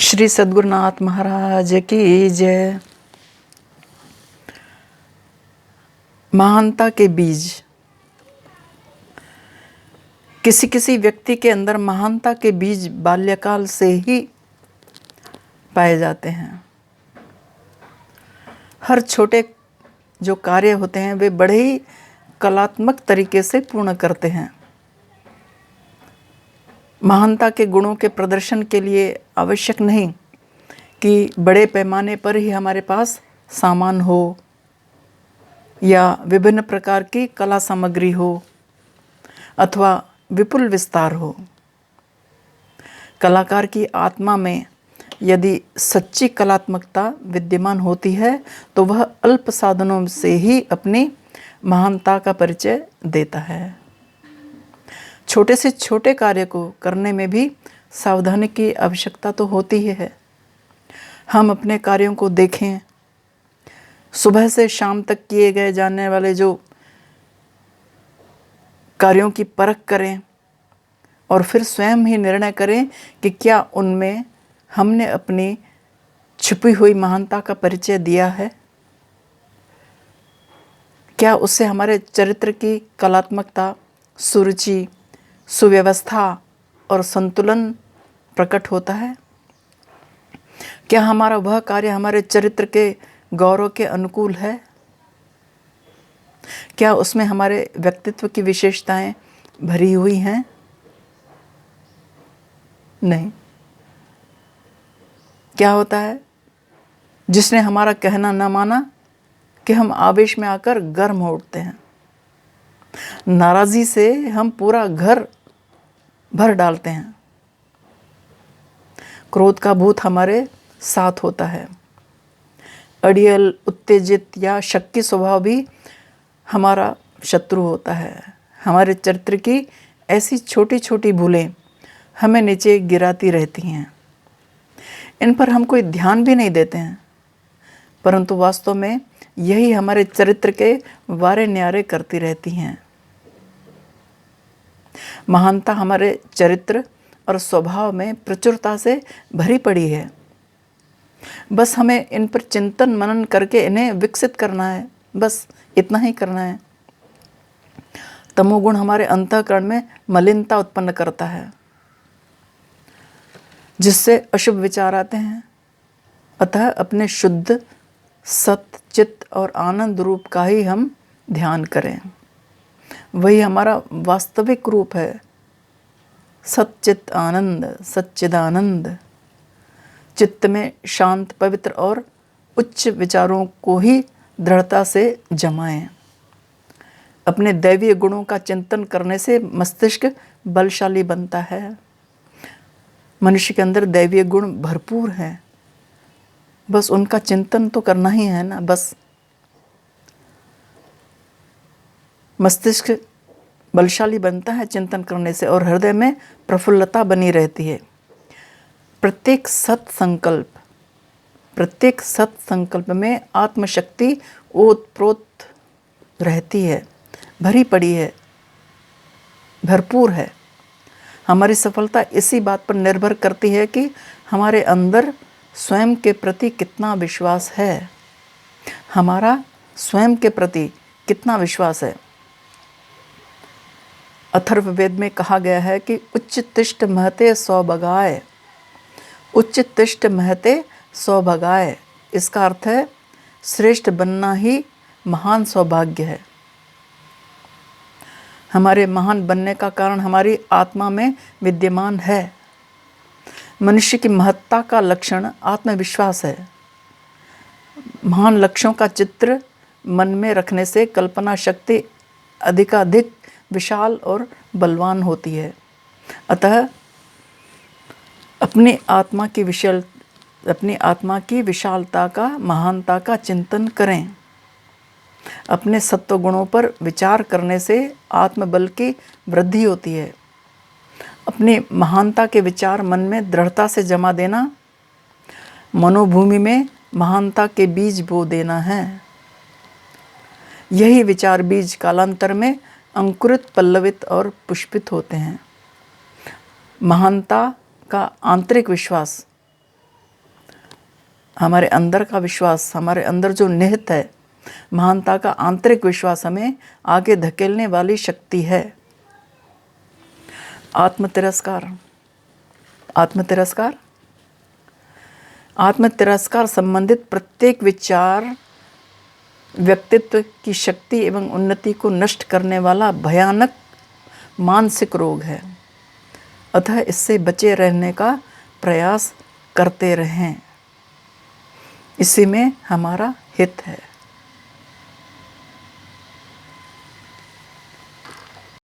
श्री सद्गुरुनाथ महाराज की जय। महानता के बीज। किसी किसी व्यक्ति के अंदर महानता के बीज बाल्यकाल से ही पाए जाते हैं। हर छोटे जो कार्य होते हैं वे बड़े ही कलात्मक तरीके से पूर्ण करते हैं। महानता के गुणों के प्रदर्शन के लिए आवश्यक नहीं कि बड़े पैमाने पर ही हमारे पास सामान हो या विभिन्न प्रकार की कला सामग्री हो अथवा विपुल विस्तार हो। कलाकार की आत्मा में यदि सच्ची कलात्मकता विद्यमान होती है तो वह अल्प साधनों से ही अपनी महानता का परिचय देता है। छोटे से छोटे कार्य को करने में भी सावधानी की आवश्यकता तो होती ही है। हम अपने कार्यों को देखें, सुबह से शाम तक किए गए जाने वाले जो कार्यों की परख करें और फिर स्वयं ही निर्णय करें कि क्या उनमें हमने अपनी छुपी हुई महानता का परिचय दिया है। क्या उससे हमारे चरित्र की कलात्मकता, सुरुचि, सुव्यवस्था और संतुलन प्रकट होता है। क्या हमारा वह कार्य हमारे चरित्र के गौरव के अनुकूल है। क्या उसमें हमारे व्यक्तित्व की विशेषताएं भरी हुई हैं। नहीं। क्या होता है, जिसने हमारा कहना न माना कि हम आवेश में आकर गर्म हो उठते हैं। नाराज़ी से हम पूरा घर भर डालते हैं। क्रोध का भूत हमारे साथ होता है। अड़ियल, उत्तेजित या शक्की स्वभाव भी हमारा शत्रु होता है। हमारे चरित्र की ऐसी छोटी छोटी भूलें हमें नीचे गिराती रहती हैं। इन पर हम कोई ध्यान भी नहीं देते हैं, परंतु वास्तव में यही हमारे चरित्र के वारे न्यारे करती रहती हैं। महानता हमारे चरित्र और स्वभाव में प्रचुरता से भरी पड़ी है। बस हमें इन पर चिंतन मनन करके इन्हें विकसित करना है, बस इतना ही करना है। तमोगुण हमारे अंतःकरण में मलिनता उत्पन्न करता है, जिससे अशुभ विचार आते हैं। अतः अपने शुद्ध सत्य, चित्त और आनंद रूप का ही हम ध्यान करें। वही हमारा वास्तविक रूप है। सच्चित आनंद, सच्चिदानंद। चित्त में शांत, पवित्र और उच्च विचारों को ही दृढ़ता से जमाएं। अपने दैवीय गुणों का चिंतन करने से मस्तिष्क बलशाली बनता है। मनुष्य के अंदर दैवीय गुण भरपूर हैं, बस उनका चिंतन तो करना ही है ना। बस मस्तिष्क बलशाली बनता है चिंतन करने से और हृदय में प्रफुल्लता बनी रहती है। प्रत्येक सत्संकल्प में आत्मशक्ति ओतप्रोत रहती है, भरी पड़ी है, भरपूर है। हमारी सफलता इसी बात पर निर्भर करती है कि हमारे अंदर स्वयं के प्रति कितना विश्वास है। हमारा स्वयं के प्रति कितना विश्वास है। अथर्ववेद में कहा गया है कि उच्च तिष्ठ महते सौभागाय। उच्च तिष्ठ महते सौभागाय, इसका अर्थ है श्रेष्ठ बनना ही महान सौभाग्य है। हमारे महान बनने का कारण हमारी आत्मा में विद्यमान है। मनुष्य की महत्ता का लक्षण आत्मविश्वास है। महान लक्ष्यों का चित्र मन में रखने से कल्पना शक्ति अधिकाधिक विशाल और बलवान होती है। अतः अपनी आत्मा की विशालता का, महानता का चिंतन करें। अपने सत्व गुणों पर विचार करने से आत्मबल की वृद्धि होती है। अपनी महानता के विचार मन में दृढ़ता से जमा देना, मनोभूमि में महानता के बीज बो देना है। यही विचार बीज कालांतर में अंकुरित, पल्लवित और पुष्पित होते हैं। महानता का आंतरिक विश्वास हमारे अंदर का विश्वास, हमारे अंदर जो निहित है, महानता का आंतरिक विश्वास हमें आगे धकेलने वाली शक्ति है। आत्म तिरस्कार। आत्म तिरस्कार, आत्म तिरस्कार संबंधित प्रत्येक विचार व्यक्तित्व की शक्ति एवं उन्नति को नष्ट करने वाला भयानक मानसिक रोग है। अतः इससे बचे रहने का प्रयास करते रहें, इसी में हमारा हित है।